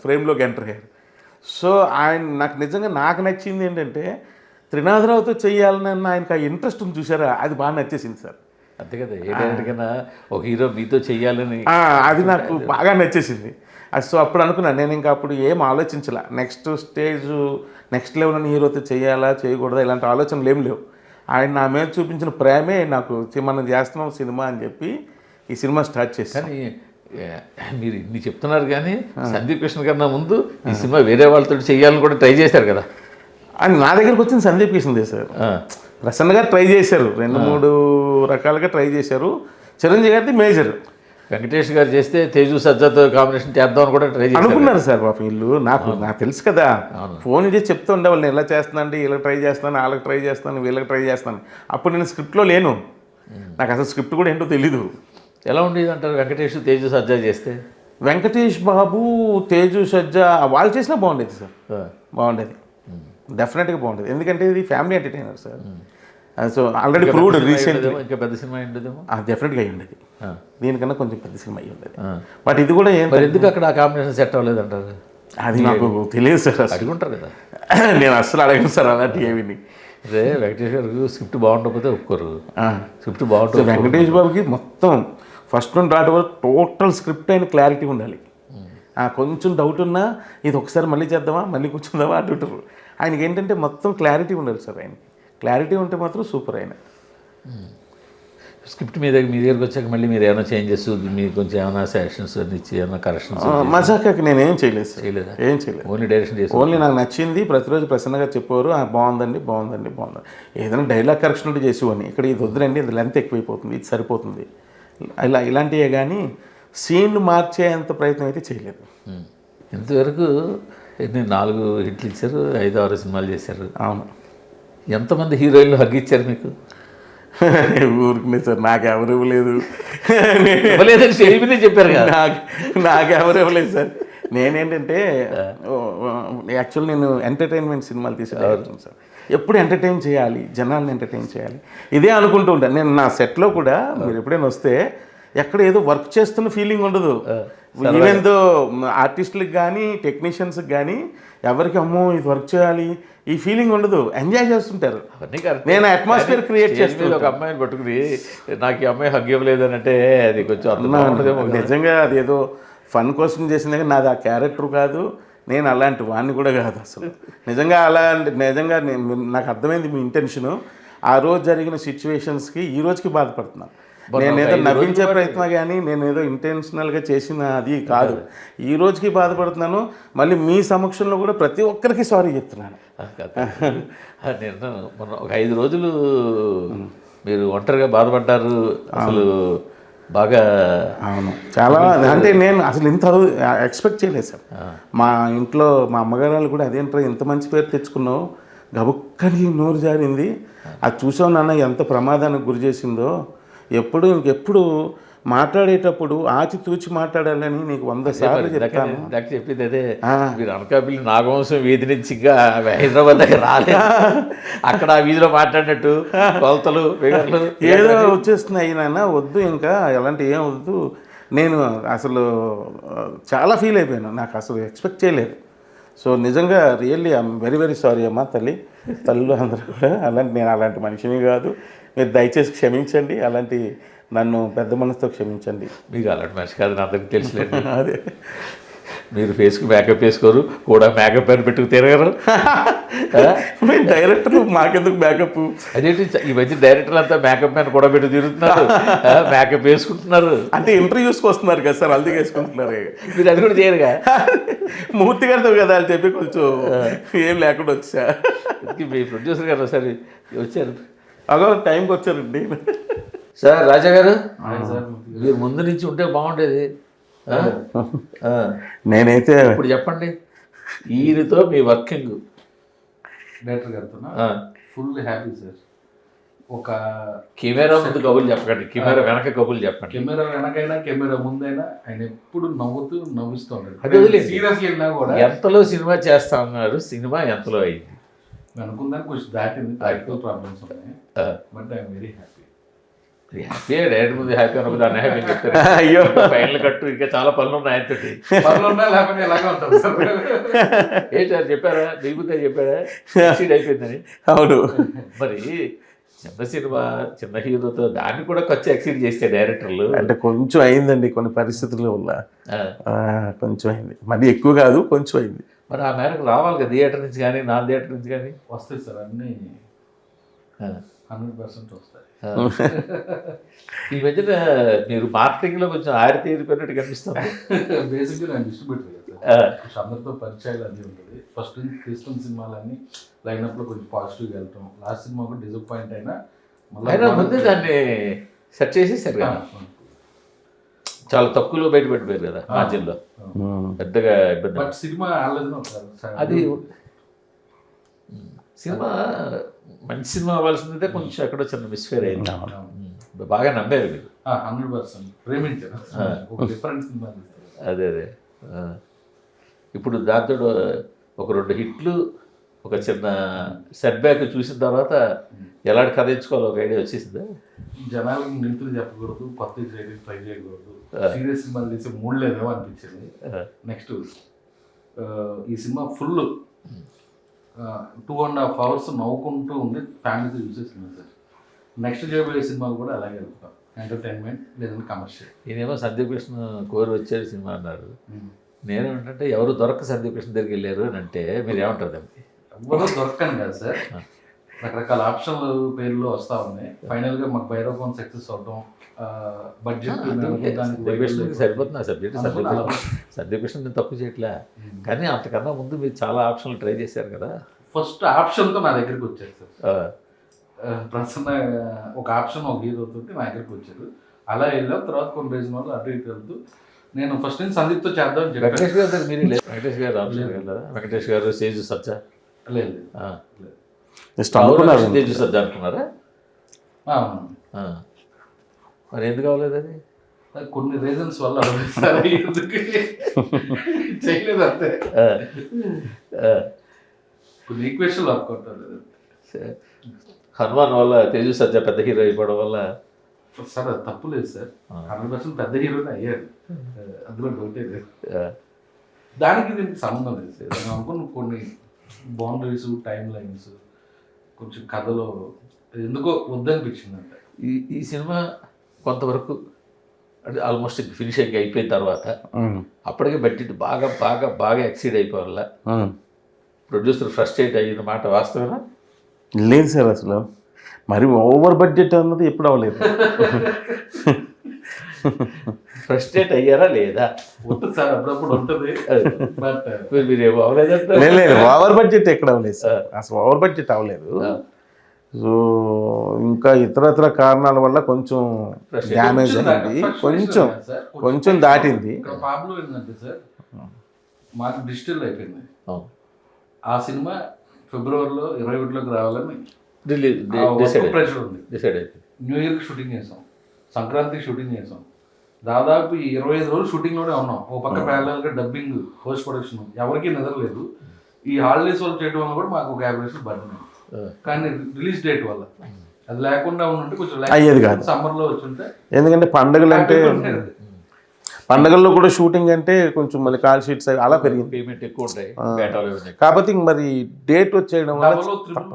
ఫ్రేమ్లోకి ఎంటర్ అయ్యారు. సో నాకు నిజంగా నచ్చింది ఏంటంటే త్రినాథరావుతో చేయాలని ఆయనకు ఆ ఇంట్రెస్ట్ ఉంది చూసారా, అది బాగా నచ్చేసింది సార్. అంతే కదా, ఏ డైరెక్టర్కైనా ఒక హీరో మీతో చెయ్యాలని అది నాకు బాగా నచ్చేసింది. సో అప్పుడు అనుకున్నాను నేను, ఇంకా అప్పుడు ఏం ఆలోచించాల, నెక్స్ట్ లెవెల్ అని హీరోతో చేయాలా చేయకూడదా ఇలాంటి ఆలోచనలు ఏం లేవు. ఆయన నా మీద చూపించిన ప్రేమే నాకు మనం చేస్తున్నాం సినిమా అని చెప్పి ఈ సినిమా స్టార్ట్ చేశాను. కానీ మీరు ఇన్ని చెప్తున్నారు కానీ సందీప్ కిషన్ కన్నా ముందు ఈ సినిమా వేరే వాళ్ళతో చేయాలని కూడా ట్రై చేశారు కదా. అని నా దగ్గరకు వచ్చింది సందీప్ కిషన్ సార్. ప్రసన్న గారు ట్రై చేశారు, 2-3 రకాలుగా ట్రై చేశారు. చిరంజీవి గారిది మేజర్. వెంకటేష్ గారు చేస్తే తేజు సజ్జాతో కాంబినేషన్ చేద్దామని కూడా ట్రై చేశారు అనుకున్నారు సార్. పాప వీళ్ళు నాకు తెలుసు కదా, ఫోన్ చేసి చెప్తూ ఉండేవాళ్ళు నేను ఇలా చేస్తున్నాను, ఇలా ట్రై చేస్తాను, వాళ్ళకి ట్రై చేస్తాను, వీళ్ళకి ట్రై చేస్తాను. అప్పుడు నేను స్క్రిప్ట్లో లేను, నాకు అసలు స్క్రిప్ట్ కూడా ఏంటో తెలీదు. ఎలా ఉండేది అంటారు వెంకటేష్ తేజు సజ్జా చేస్తే? వెంకటేష్ బాబు తేజు సజ్జా వాళ్ళు చేసినా బాగుండేది సార్, బాగుండేది, డెఫినెట్గా బాగుండేది. ఎందుకంటే ఇది family entertainer sir. So already proved recent ఇంకా పెద్ద సినిమా ఉండదేమో. డెఫినెట్గా అయ్యి ఉండేది, దీనికన్నా కొంచెం పెద్ద సినిమా అయ్యి ఉండేది. బట్ ఇది కూడా ఏం మరి ఎందుకు అక్కడ ఆ కాంబినేషన్ సెట్ అవ్వలేదు అంటారు? అది నాకు తెలియదు సార్, అడుగుంటారు కదా. నేను అస్సలు అడగను సార్ అలాంటి ఏమిని. అదే వెంకటేష్ గారు స్క్రిప్ట్ బాగుండకపోతే ఒప్పుకోరు, స్క్రిప్ట్ బాగుంటుంది. వెంకటేష్ బాబుకి మొత్తం ఫస్ట్ నుండి రావడం వరకు టోటల్ స్క్రిప్ట్ అయిన క్లారిటీ ఉండాలి. కొంచెం డౌట్ ఉన్నా ఇది ఒకసారి మళ్ళీ చేద్దామా మళ్ళీ కూర్చుందామా అంటుంటారు. ఆయనకి ఏంటంటే మొత్తం క్లారిటీ ఉండాలి సార్, ఆయనకి క్లారిటీ ఉంటే మాత్రం సూపర్ ఆయన. స్క్రిప్ట్ మీ దగ్గరికి వచ్చాక మళ్ళీ మీరు ఏమైనా చేంజెస్, మీకు కొంచెం ఏమైనా సెషన్స్ ఇచ్చి ఏమైనా కరెక్షన్స్? మజాకాకి నేను ఏం చేయలేదు సార్, చేయలేదా? ఏం చేయలేదు, ఓన్లీ డైరెక్షన్ చేసి ఓన్లీ నాకు నచ్చింది. ప్రతిరోజు ప్రసన్నగా చెప్పేవారు బాగుందండి బాగుందండి బాగుంది. ఏదైనా డైలాగ్ కరెక్షన్ ఉంటే చేసేవాడిని, ఇక్కడ ఇది వద్దులండి ఇది లెంత్ ఎక్కువైపోతుంది ఇది సరిపోతుంది ఇలాంటివే, కానీ సీన్లు మార్చేంత ప్రయత్నం అయితే చేయలేదు. ఇంతవరకు నేను 4 హిట్లు ఇచ్చారు, 5-6 సినిమాలు చేశారు. అవును. ఎంతమంది హీరోయిన్లు హగ్ ఇచ్చారు మీకు? ఊరుకునే సార్, నాకు ఎవరు ఇవ్వలేదు. చెప్పారు కదా. నాకు ఎవరు ఇవ్వలేదు సార్. నేనేంటంటే యాక్చువల్ నేను ఎంటర్టైన్మెంట్ సినిమాలు తీసేవాళ్ళను సార్. ఎప్పుడు ఎంటర్టైన్ చేయాలి, జనాల్ని ఎంటర్టైన్ చేయాలి ఇదే అనుకుంటూ ఉంటాను నేను. నా సెట్లో కూడా మీరు ఎప్పుడైనా వస్తే ఎక్కడ ఏదో వర్క్ చేస్తున్న ఫీలింగ్ ఉండదు. ఈవెన్ దో ఆర్టిస్టులకు కానీ టెక్నీషియన్స్కి కానీ ఎవరికి అమ్మో ఇది వర్క్ చేయాలి ఈ ఫీలింగ్ ఉండదు, ఎంజాయ్ చేస్తుంటారు. నేను అట్మాస్ఫియర్ క్రియేట్ చేస్తాను. ఒక అమ్మాయిని పట్టుకుని నాకు ఈ అమ్మాయి హగ్ ఇవ్వలేదు అని అంటే అది కొంచెం నిజంగా అది ఏదో ఫన్ కోసం చేసింది, కానీ నాది ఆ క్యారెక్టర్ కాదు, నేను అలాంటి వాడిని కూడా కాదు అసలు. నిజంగా నిజంగా నాకు అర్థమైంది మీ ఇంటెన్షను. ఆ రోజు జరిగిన సిచ్యువేషన్స్కి ఈ రోజుకి బాధపడుతున్నాను. నేను ఏదో నవ్వించే ప్రయత్నం కానీ నేను ఏదో ఇంటెన్షనల్గా చేసిన అది కాదు. ఈ రోజుకి బాధపడుతున్నాను. మళ్ళీ మీ సమక్షంలో కూడా ప్రతి ఒక్కరికి సారీ చెప్తున్నాను. నేను మొన్న ఒక 5 రోజులు మీరు ఒంటరిగా బాధపడ్డారు అసలు బాగా. అవును, చాలా. అంటే నేను అసలు ఇంత ఎక్స్పెక్ట్ చేయలేదు సార్. మా ఇంట్లో మా అమ్మగారు కూడా అదేంటో ఎంత మంచి పేరు తెచ్చుకున్నావు, గబుక్కని నోరు జారింది, అది చూసావు నాన్న ఎంత ప్రమాదానికి గురి చేసిందో. ఇంకెప్పుడు మాట్లాడేటప్పుడు ఆచితూచి మాట్లాడాలని నీకు 100 సార్లు చెప్తాను. చెప్పింది అదే, మీరు అనకాపల్లి నాగవంశం వీధి నుంచి ఇంకా హైదరాబాద్ దగ్గర రాలేదు, అక్కడ ఆ వీధిలో మాట్లాడినట్టు కొలతలు ఫిగర్లు ఏదో వచ్చేస్తున్నాయి నాన్న, వద్దు ఇంకా ఎలాంటి ఏం వద్దు. నేను అసలు చాలా ఫీల్ అయిపోయాను, నాకు అసలు ఎక్స్పెక్ట్ చేయలేదు. సో నిజంగా really I'm very very sorry అమ్మా తల్లులు అందరూ కూడా. నేను అలాంటి మనిషిని కాదు, మీరు దయచేసి క్షమించండి. అలాంటి నన్ను పెద్ద మనసుతో క్షమించండి. మీకు అలాంటి మనిషి కాదు, నా అందరికి తెలిసిలేదు. అదే మీరు ఫేస్కి మేకప్ వేసుకోరు, కూడా మేకప్ అని పెట్టుకు తిరగరు. మేము డైరెక్టర్ మాకెందుకు మేకప్? అదేంటి ఈ మధ్య డైరెక్టర్లు అంతా మేకప్ మ్యాన్ కూడా పెట్టి తిరుగుతున్నారు, మేకప్ వేసుకుంటున్నారు. అంటే ఇంటర్వ్యూస్కి వస్తున్నారు కదా సార్, అందుకే వేసుకుంటున్నారు. మీరు అది కూడా చేయరుగా? మూర్తి గారితో కదా అని చెప్పి కొంచెం ఏం లేకుండా వచ్చా. మీ ప్రొడ్యూసర్ గారు ఒకసారి వచ్చారు, టైంకి వచ్చారండి. సార్ రాజా గారు, మీరు ముందు నుంచి ఉంటే బాగుండేది. నేనైతే ఇప్పుడు చెప్పండి, ఈయనతో మీ వర్కింగ్ డైరెక్టర్ గారితో ఫుల్ హ్యాపీ సార్. ఒక కెమెరా ముందు కబుర్లు చెప్పకండి, కెమెరా వెనక కబుర్లు చెప్పండి. కెమెరా వెనకైనా కెమెరా ముందైనా ఆయన ఎప్పుడు నవ్విస్తూ ఉంటాడు. అది వదిలేదు, సీరియస్గా వెళ్ళినా కూడా ఎంతలో సినిమా చేస్తా ఉన్నారు, సినిమా ఎంతలో అయింది అనుకుందానికి కొంచెం దాటింది, ప్రాక్టికల్ ప్రాబ్లమ్స్ ఉన్నాయి. But I'm very happy. Happy direct ముందు హ్యాపీ అనుకుంటే అన్హ్యాపీ చెప్తారు. అయ్యో ఫైనల్ కట్టు, ఇంకా చాలా పనులు ఉన్నాయి ఆయనతోటి. పనులు ఉన్నా లేకపోతే ఎలాగా ఉంటుంది సార్. ఏంటి సార్ చెప్పారా, దిగుతే చెప్పారా సీడ్ అయిపోయిందని? అవును. మరి చిన్న సినిమా చిన్న హీరోతో దాన్ని కూడా ఖర్చు ఎక్సీడ్ చేస్తే డైరెక్టర్లు. అంటే కొంచెం అయిందండి కొన్ని పరిస్థితుల వల్ల, కొంచెం అయింది, మరి ఎక్కువ కాదు కొంచెం అయింది. మరి ఆ మేరకు రావాలి కదా, థియేటర్ నుంచి కానీ నాన్ థియేటర్ నుంచి కానీ. వస్తాయి సార్, అన్నీ 100% వస్తాయి. ఈ మధ్యన మీరు మార్కెటింగ్లో కొంచెం ఆరితేరిపోయినట్టు కనిపిస్తుంది. బేసిక్గా నేను డిస్ట్రిబ్యూటర్ కదా సార్, అందరితో పరిచయాలు అది ఉంటుంది. ఫస్ట్ నుంచి తీసుకున్న సినిమాలన్నీ లైనప్లో కొంచెం పాజిటివ్గా వెళ్తాం. లాస్ట్ సినిమా కూడా డిసప్పాయింట్ అయినా ముందే దాన్ని సెట్ చేసేసారు కదా, చాలా తక్కువలో బయట పెట్టిపోయారు కదా మార్జిన్లో, పెద్దగా ఇబ్బంది. బట్ సినిమా అది సినిమా మంచి సినిమా అవ్వాల్సిందే, కొంచెం ఎక్కడో చిన్న మిస్ఫేర్ అయింది. బాగా నమ్మారు మీరు. 100% ప్రేమించారు, ఒక డిఫరెంట్ సినిమా. అదే ఇప్పుడు దాంతో ఒక 2 హిట్లు ఒక చిన్న సెట్ బ్యాక్ చూసిన తర్వాత ఎలాంటి కథ ఎంచుకోవాలో ఒక ఐడియా వచ్చేసిందా? జనాలకు నిలుతులు చెప్పకూడదు, కొత్త ట్రై చేయకూడదు, సీరియస్ సినిమాలు తీసే మూడు లేదేమో అనిపించింది. నెక్స్ట్ ఈ సినిమా ఫుల్ 2.5 hours నవ్వుకుంటూ ఉంది, ఫ్యామిలీతో చూసే సినిమా సార్. నెక్స్ట్ చేయబోయే సినిమాలు కూడా అలాగే వెళ్తాం, ఎంటర్టైన్మెంట్ లేదంటే కమర్షియల్. ఈయనేమో సందీప్ కృష్ణ కోరి వచ్చాడు సినిమా అన్నారు. నేనేమంటే ఎవరు దొరక్క సందీప్ కృష్ణ దగ్గరికి వెళ్ళారు అని అంటే మీరు ఏమంటారు దానికి? ఎవరో దొరకను కదా సార్, రకరకాల ఆప్షన్లు పేర్లు వస్తూ ఉన్నాయి. ఫైనల్గా మాకు భైరవ సక్సెస్ అవడం, బడ్జెట్ సరిపోతుంది. ఆ సబ్జెక్ట్ సందీప్ కృష్ణ నేను తప్పు చేయట్లే, కానీ అంతకన్నా ముందు మీరు చాలా ఆప్షన్లు ట్రై చేశారు కదా. ఫస్ట్ ఆప్షన్తో నా దగ్గరికి వచ్చారు సార్. ప్రసన్న ఒక ఆప్షన్ ఒక హీరోతో నా దగ్గరికి వచ్చారు. అలా వెళ్ళాం. తర్వాత కొన్ని రీజన్ వల్ల అటు ఇటు వెళ్తూ నేను ఫస్ట్ నుంచి సందీప్తో చేద్దాం చెప్పాను. వెంకటేష్ గారు దగ్గర మీరు వెంకటేష్ గారు ఆప్షన్ కదా, వెంకటేష్ గారు సేజు సజ్జా లేదు తేజు సజ్జా అనుకున్నారా? మరి ఎందుకు అవ్వలేదు అది? కొన్ని రీజన్స్ వల్ల చేయలేదు అంతే. కొన్ని ఈక్వేషన్ వర్కౌట్ అవ్వలేదు. హనుమాన్ వల్ల తేజు సజ్జా పెద్ద హీరో అయిపోవడం వల్ల సార్ అది తప్పు లేదు సార్. 100% పెద్ద హీరోనే అయ్యాడు, అందులో డౌటే లేదు. దానికి దీనికి సంబంధం లేదు సార్. నేను అనుకున్న కొన్ని బౌండరీస్, టైం లైన్స్, కొంచెం కథలో ఎందుకో వద్దనిపించింది అంటే. ఈ సినిమా కొంతవరకు అంటే ఆల్మోస్ట్ ఫినిషింగ్ అయిపోయిన తర్వాత అప్పటికే బడ్జెట్ బాగా బాగా బాగా ఎక్సీడ్ అయిపోవాల, ప్రొడ్యూసర్ ఫ్రస్ట్రేట్ అయిన మాట వాస్తవేనా? లేదు సార్, అసలు మరి ఓవర్ బడ్జెట్ అన్నది ఎప్పుడు అవ్వలేదు. ఫ్రస్ట్రేట్ అయ్యారా లేదా? ఉంటుంది సార్, అప్పుడప్పుడు ఉంటుంది. బట్ మీరేమో అవ్వలేదంటే లేదు, ఓవర్ బడ్జెట్ ఎక్కడ అవ్వలేదు సార్, అసలు ఓవర్ బడ్జెట్ అవ్వలేదు. సో ఇంకా ఇతరత్ర కారణాల వల్ల కొంచెం డ్యామేజ్ అయింది, కొంచెం దాటింది. ప్రాబ్లం ఏంటంటే సార్, మాకు డిజిటల్ అయిపోయింది. ఆ సినిమా ఫిబ్రవరిలో 21లోకి రావాలని ప్రెషర్ ఉంది. డిసైడ్ అయిపోయింది. న్యూ ఇయర్కి షూటింగ్ చేసాం, సంక్రాంతికి షూటింగ్ చేసాం. దాదాపు 25 రోజులు షూటింగ్లోనే ఉన్నాం. ఓ పక్క ప్యారలల్గా డబ్బింగ్, పోస్ట్ ప్రొడక్షన్, ఎవరికీ నిద్రలేదు. ఈ హాలిడేస్ వల్ల చేయడం వల్ల కూడా మాకు ఒక 50 లక్షలు పడుతున్నాయి. కానీ రిలీజ్ డేట్ వల్ల అది లేకుండా ఉంటే కొంచెం అయ్యేది కాదు. సమ్మర్లో వచ్చుంటే, ఎందుకంటే పండుగలు అంటే పండుగల్లో కూడా షూటింగ్ అంటే కొంచెం మళ్ళీ కాల్ షీట్స్ అలా పెరిగింది, పేమెంట్ ఎక్కువ ఉంటాయి. కాబట్టి మరి డేట్ వచ్చేయడం వల్ల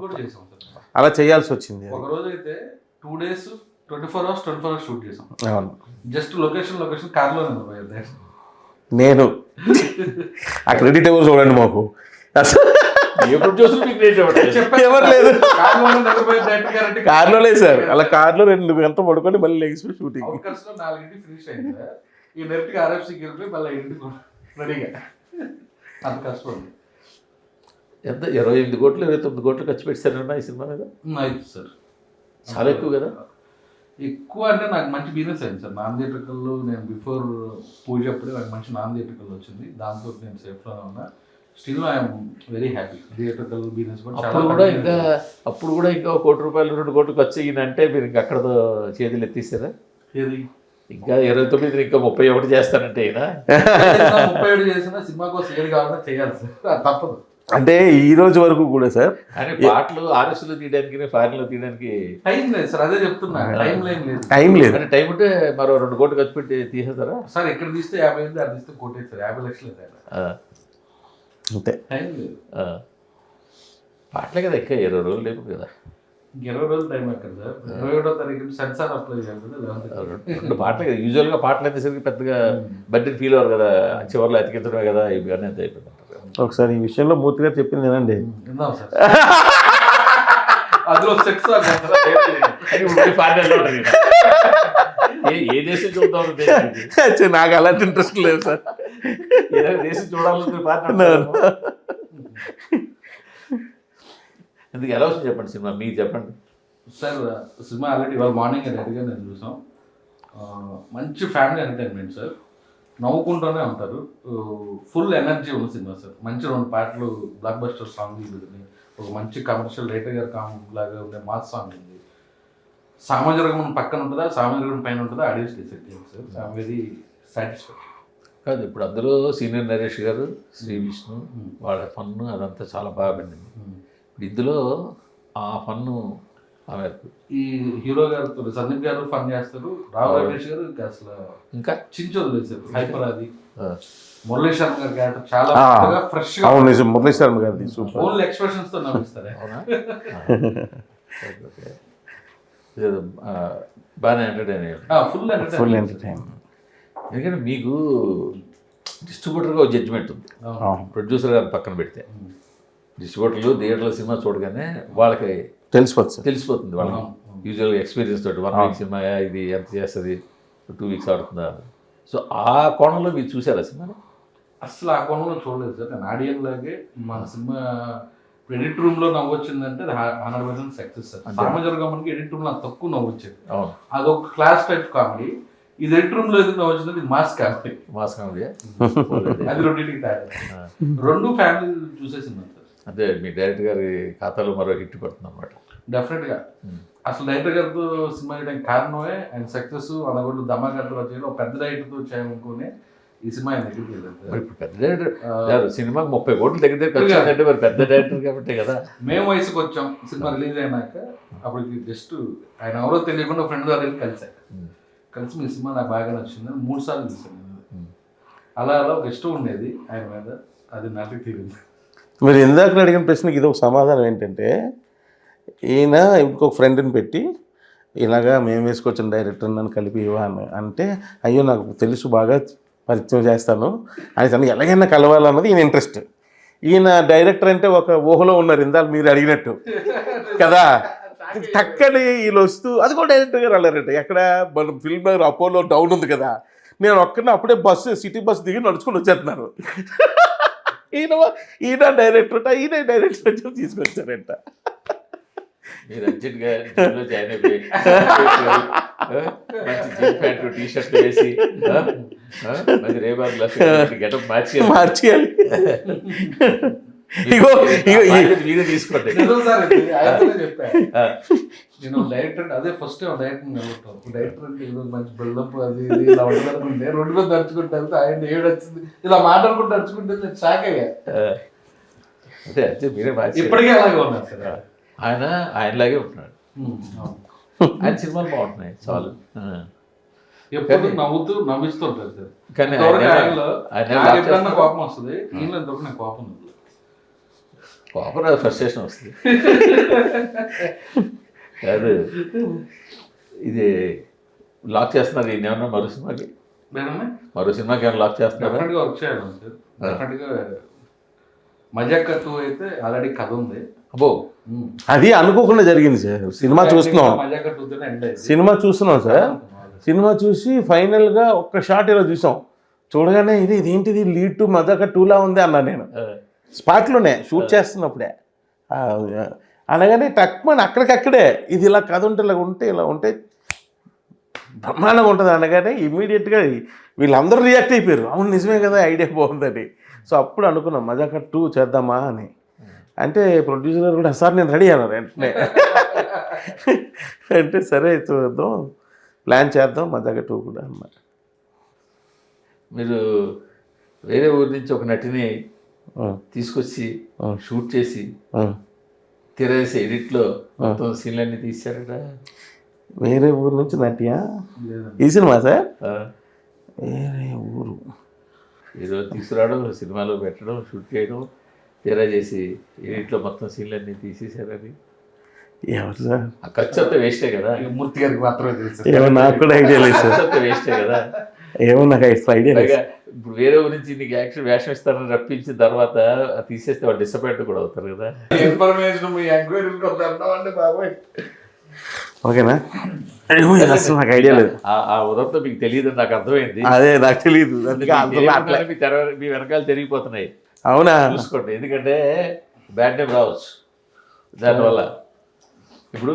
కూడా చేసాం సార్. అలా చేయాల్సి వచ్చింది. ఒక రోజు అయితే 2 days 24 hours షూట్ చేసాం. అవును, జస్ట్ లొకేషన్ కార్లో పోయారు. నేను ఆ క్రెడిట్ ఎవరు చూడండి మాకు ఎవరు లేదు, కార్లో లేదు సార్. అలా కార్లో 2 గంటలు పడుకొని మళ్ళీ లెగిసిపోయి షూటింగ్. 4 ఫినిష్ అయింది. ఈ నెట్కి ఆర్ఎఫ్సీకి వెళ్ళిపోయి మళ్ళీ ఇంటికి రెడీగా. అంత కష్టం. ఎంత 28 కోట్లు 29 కోట్లు ఖర్చు పెట్టారన్నా ఈ సినిమా మీద? అయితే సార్ చాలా ఎక్కువ కదా. ఎక్కువ అంటే నాకు మంచి బిజినెస్ అయింది సార్. నాన్ థియేటర్కల్లో నేను బిఫోర్ పూజ అప్పుడే నాకు మంచి నాన్ థియేటర్కల్ వచ్చింది. దాంతో నేను సేఫ్లో ఉన్నా. Still I'm very happy. Theatrical business కూడా అప్పుడు కూడా ఇంకా 1 కోటి రూపాయలు 2 కోట్లు ఖర్చు అయ్యిందంటే మీరు ఇంకా అక్కడతో చేతులు ఎత్తేసారా? ఏది ఇంకా 29 ఇంకా 31 చేస్తానంటే 31 చేసినా సినిమా కోసం ఏది కావాలన్నా చేయాలి సార్, తప్పదు. అంటే ఈ రోజు వరకు కూడా సార్ కానీ పాటలు ఆర్ఎస్లో తీయడానికి ఫారిన్లో తీయడానికి టైం లేదు సార్. అదే చెప్తున్నా, టైం లేదు. అంటే టైం ఉంటే మరో 2 కోట్లు ఖర్చు పెట్టి తీసేస్తారా సార్? ఎక్కడ తీస్తే 50 ఉంది, అది తీస్తే కోటి సార్. 50 లక్షలు అంతే. టైం లేదు. పాటలే కదా ఇంకా 20 రోజులు లేవు కదా. 20 రోజులు టైం ఎక్కడ సార్? 21వ తారీఖు సెన్సార్ అప్లై చేయాలి కదా. 2 పాటలే కదా. యూజువల్గా పాటలు అయితేసరికి పెద్దగా బడ్జెట్ ఫీల్ అవ్వరు కదా, చివరిలో అతికించడమే కదా, ఇవన్నీ అంత అయిపోయింది. ఒకసారి ఈ విషయంలో మూర్తి గారు చెప్పింది వినండి. విన్నాం సార్. అందులో సెక్స్ ఏ దేశం చూద్దాం, నాకు అలాంటి ఇంట్రెస్ట్ లేదు సార్. దేశం చూడాలని ఎందుకు ఎలా వస్తుంది చెప్పండి సినిమా, మీకు చెప్పండి సార్. సినిమా ఆల్రెడీ ఇవాళ మార్నింగ్ రెడీగా నేను చూసాం. మంచి ఫ్యామిలీ ఎంటర్టైన్మెంట్ సార్. నవ్వుకుంటూనే ఉంటారు. ఫుల్ ఎనర్జీ ఉన్న సినిమా సార్. మంచి 2 పాటలు, బ్లాక్ బస్టర్ సాంగ్ ఉంది, ఒక మంచి కమర్షియల్ రైటర్ గారు లాగా ఉండే మాస్ సాంగ్ ఉంది. సామాజిక పక్కన ఉంటుందా, సామాజిక పైన ఉంటుందా, ఆడియన్స్ డిసైడ్ చేయండి సార్. I'm very satisfied. కాదు ఇప్పుడు అందులో సీనియర్ నరేష్ గారు, శ్రీ విష్ణు వాళ్ళ ఫన్ను అదంతా చాలా బాగా పండింది. ఇప్పుడు ఇందులో ఆ ఫన్ను ఆమె ఈ హీరో గారితో సందీప్ గారు ఫన్ చేస్తారు, రావు రమేష్ గారు ఇంకా అసలు ఇంకా చించి వదిలేశారు. హైపర్ అది ఆ, మురళీ శర్మ గారి క్యారెక్టర్ చాలా ఫ్రెష్ గా అవును నిజం, మురళీ శర్మ గారిది సూపర్. ఓన్లీ ఎక్స్ప్రెషన్స్ తో నవ్విస్తారు. అవునా ఓకే. ఇదేదో, బాగానే ఎంటర్టైన్ అయ్యారు. Full full entertain. ఎందుకంటే మీకు డిస్ట్రిబ్యూటర్గా ఒక జడ్జిమెంట్ ఉంది, ప్రొడ్యూసర్ గారిని పక్కన పెడితే. డిస్ట్రిబ్యూటర్లు థియేటర్లో సినిమా చూడగానే వాళ్ళకి తెలిసిపోతుంది సార్. తెలిసిపోతుంది వాళ్ళకి యూజువల్గా ఎక్స్పీరియన్స్ తోటి 1 వీక్ సినిమా ఇది ఎంత చేస్తుంది, 2 వీక్స్ ఆడుతుందా. సో ఆ కోణంలో మీరు చూసారా సినిమా? అసలు ఆ కోణంలో చూడలేదు సార్. నేను ఆడియన్ లాగే మన సినిమా ఎడిట్ రూమ్ లో నవ్వు వచ్చిందంటే 100% సక్సెస్ సార్. సామాజిక మనకి ఎడిట్ రూమ్ లో తక్కువ నవ్వు వచ్చేది, అవును. అదొక క్లాస్ టైప్ కామెడీ. ఇది ఎడిట్ రూమ్ లో ఎందుకు నవ్వు వచ్చింది, ఇది మాస్ కామెడీ. మాస్ కామెడీ అది రెండింటికి తేడా. రెండు ఫ్యామిలీ చూసేసింది సార్. అంటే మీ డైరెక్టర్ గారి ఖాతాలో మరో హిట్ పడుతుంది అన్నమాట. డెఫినెట్ గా అసలు డైరెక్టర్ గారితో సినిమా చేయడానికి కారణమే ఆయన సక్సెస్. అనగొడ్డు దమాగారితో చేయడం, ఒక పెద్ద డైరెక్టర్ తో చేయాలనుకునే ఈ సినిమా ఆయన దగ్గరికి వెళ్ళారు. మరి ఇప్పుడు పెద్ద డైరెక్టర్ సినిమాకి 30 కోట్లు దగ్గర ఖర్చు అయిందంటే మరి పెద్ద డైరెక్టర్ కాబట్టి కదా. మేము వయసుకు వచ్చాం సినిమా రిలీజ్ అయినాక. అప్పటికి జస్ట్ ఆయన ఎవరో తెలియకుండా ఫ్రెండ్ ద్వారా వెళ్ళి కలిసాక కలిసి మీ సినిమా నాకు బాగా నచ్చిందని 3 సార్లు చూసాను. అలా అలా ఒక ఇష్టం ఉండేది ఆయన మీద, అది నాటికి తీరింది. మీరు ఇందాక అడిగిన ప్రశ్నకి ఇది ఒక సమాధానం ఏంటంటే, ఈయన ఇంకొక ఫ్రెండ్ని పెట్టి ఇలాగా మేము వేసుకొచ్చిన డైరెక్టర్ నన్ను కలిపి ఇవ్వాలి అంటే, అయ్యో నాకు తెలుసు బాగా పరిచయం చేస్తాను అని తను ఎలాగైనా కలవాలన్నది ఈయన ఇంట్రెస్ట్. ఈయన డైరెక్టర్ అంటే ఒక ఊహలో ఉన్నారు ఇందాక మీరు అడిగినట్టు కదా. టక్కని వీళ్ళు వస్తూ అది కూడా డైరెక్టర్ గారు వెళ్ళారంట. ఎక్కడ మన ఫిల్మ్ నగర్ అపోలో డౌన్ ఉంది కదా, నేను ఒక్కనే అప్పుడే సిటీ బస్సు దిగి నడుచుకొని వచ్చేస్తున్నారు. ఈయన డైరెక్టర్ ఈయన డైరెక్టర్ అని తీసుకొచ్చారంట. మీరు అర్జెంట్గా జిమ్లో జాయిన్ అయిపోయి మంచి జీన్ ప్యాంటు టీషర్ట్ వేసి మంచి రేబార్ గ్లాస్ గెటప్ మార్చేయాలి. మీరే తీసుకోండి. నేను డైరెక్టర్ అదే ఫస్ట్ టైం డైరెక్టర్ నిలబడతాను. డైరెక్టర్ అంటే ఈరోజు మంచి బిల్డప్ అది ఇది ఇలా ఉండదనుకుంటే రోడ్డు మీద నడుచుకుంటే ఆయన ఏడు వచ్చింది ఇలా మాట్లాడుకుంటూ నడుచుకుంటే నేను షాక్ అయ్యా. అంటే అంటే మీరే మార్చి ఇప్పటికే అలాగే ఉన్నారు సార్. ఆయనలాగే ఉంటున్నాడు. ఆయన సినిమాలు బాగుంటున్నాయి చాలు. ఎప్పుడు నవ్వుతూ నవ్విస్తుంటారు సార్. కానీ ఎప్పుడన్నా కోపం వస్తుంది, ఈయన ఇంతవరకు నాకు కోపం ఉంది. కోపం ఫ్రస్ట్రేషన్ వస్తుంది. కాదు ఇది లాక్ చేస్తున్నారు ఈయన ఏమన్నా మరో సినిమాకి ఏమైనా లాక్ చేస్తున్నారు? డెఫినెట్గా వర్క్ చేయాలి సార్. డెఫినెట్గా మజాక్ 2 అయితే ఆల్రెడీ కథ ఉంది. అబ్బో అది అనుకోకుండా జరిగింది సార్. సినిమా చూస్తున్నాం సార్. సినిమా చూసి ఫైనల్గా ఒక్క షాట్ ఇలా చూసాం. చూడగానే ఇదేంటిది లీడ్ టు మజాక 2లా ఉంది అన్నా నేను స్పాట్లోనే షూట్ చేస్తున్నప్పుడే. అనగానే టక్మని అక్కడికక్కడే ఇది ఇలా కథ ఉంటే ఇలా ఉంటే బ్రహ్మాండంగా ఉంటుంది అనగానే ఇమ్మీడియట్గా వీళ్ళందరూ రియాక్ట్ అయిపోయారు. అవును నిజమే కదా, ఐడియా బాగుందని. సో అప్పుడు అనుకున్నాం మజాక 2 చేద్దామా అని. అంటే ప్రొడ్యూసర్ గారు కూడా సార్ నేను రెడీ అన్నారు వెంటనే. అంటే సరే చూద్దాం, ప్లాన్ చేద్దాం మజాక 2 కూడా అన్నమాట. మీరు వేరే ఊరి నుంచి ఒక నటిని తీసుకొచ్చి షూట్ చేసి తెరేసి ఎడిట్లో మొత్తం సీన్లన్నీ తీశారట. వేరే ఊరు నుంచి నటియా ఈ సినిమా సార్? వేరే ఊరు ఏదో తీసుకురావడం, సినిమాలో పెట్టడం, షూట్ చేయడం, తెరా చేసి ఎడిట్లో మొత్తం సీన్లన్నీ తీసేశారని. ఎవరు సార్? ఆ ఖర్చు అంతా వేస్టే కదా. మూర్తి గారికి మాత్రమే తెలుసు. ఏమో నాకు కూడా ఐడియా లేదు సార్. ఖర్చు అంతా వేస్టే కదా. ఏమో నాకు ఐడియా లేదు. ఇప్పుడు వేరే ఊరి నుంచి నీకు యాక్షన్ వేషం ఇస్తారని రప్పించిన తర్వాత తీసేస్తే వాళ్ళు డిసప్పాయింట్ కూడా అవుతారు కదా. ఇన్ఫర్మేషన్ మీ ఎంక్వైరీకి వద్దండి బాబాయ్. ఓకేనా? అసలు నాకు ఐడియా లేదు. ఆ ఉదంతా మీకు తెలియదు నాకు అర్థమైంది. అదే నాకు తెలియదు. మీ వెనకాల తిరిగిపోతున్నాయి. అవునా? చూసుకోండి, ఎందుకంటే బ్యాడ్ నేమ్ రావచ్చు దానివల్ల. ఇప్పుడు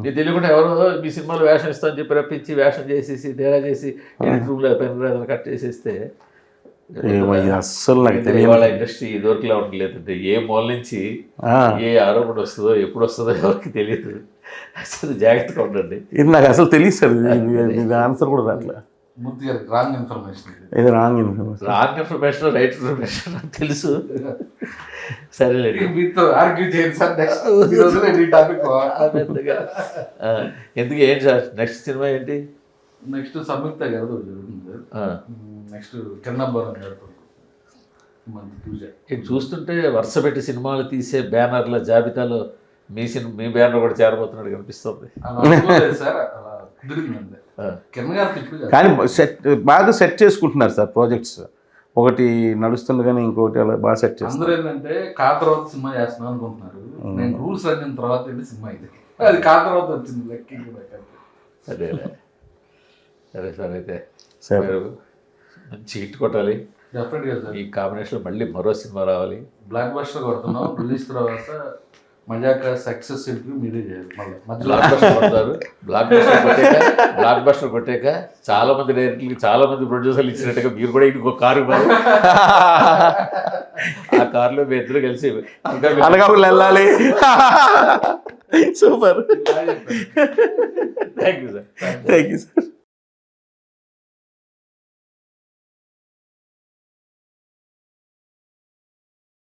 మీరు తెలియకుండా ఎవరో మీ సినిమాలో వేషం ఇస్తామని చెప్పి రప్పించి వేషం చేసేసి తేడా చేసి ఎడిట్ రూమ్లో పెన్ డ్రైవ్ కట్ చేసేస్తే అస్సలు నాకు తెలియదు. వాళ్ళ ఇండస్ట్రీ ఇదివరకులా ఉండలేదంటే ఏ మూల నుంచి ఏ ఆరోపణ వస్తుందో ఎప్పుడు వస్తుందో ఎవరికి తెలియదు. అసలు జాగ్రత్తగా ఉండండి. ఇది నాకు అసలు తెలియదు సార్. ఆన్సర్ కూడా రాట్లే. మూర్తి గారికి రాంగ్ ఇన్ఫర్మేషన్ ఇది wrong information. Wrong information right information నాకు తెలుసు. సరేలేండి. మీతో ఆర్గ్యూ చేయండి సార్. నెక్స్ట్ టాపిక్ పెద్దగా ఎందుకు ఏంటి సార్ నెక్స్ట్ సినిమా ఏంటి? నెక్స్ట్ సంయుక్త గారు జరుగుతుంది సార్. నెక్స్ట్ కిరణబ్బరం గారు మంచి పూజ. ఇది చూస్తుంటే వరుస పెట్టి సినిమాలు తీసే బ్యానర్ల జాబితాలో మీ బ్యానర్ కూడా చేరబోతున్నాడు కనిపిస్తుంది. అలా అనుకోలేదు సార్, అలా కుదిరిందండి. కిరణ్ గారు తిప్పి కానీ బాగా సెట్ చేసుకుంటున్నారు సార్ ప్రాజెక్ట్స్. ఒకటి నడుస్తుంది కానీ ఇంకోటి అలా బాగా సెట్ చేస్తారు. అందరూ ఏంటంటే కా తర్వాత సినిమా చేస్తున్నాం అనుకుంటున్నారు. నేను రూల్స్ అడిగిన తర్వాత ఏంటి సినిమా ఇది, అది కా తర్వాత వచ్చింది లెక్క. అదే సరే సార్, అయితే సరే. మీరు మంచి హిట్ కొట్టాలి. డెఫినెట్గా సార్. ఈ కాంబినేషన్లో మళ్ళీ మరో సినిమా రావాలి. బ్లాక్ బస్టర్ కొడుతున్నాం. రిలీజ్ తర్వాత మజాక సక్సెస్ ఇంటర్వ్యూ మీరే చేయాలి. మళ్ళీ మధ్యలో బ్లాక్ బస్టర్ కొడతారు. బ్లాక్ బస్టర్ కొట్టాక చాలా మంది డైరెక్టర్లకి చాలా మంది ప్రొడ్యూసర్లు ఇచ్చినట్టుగా మీరు కూడా ఇంకో కారు ఆ కారులో మీ ఇద్దరు కలిసి అనకాపల్లి వెళ్ళాలి. Super. Thank you sir. Thank you sir.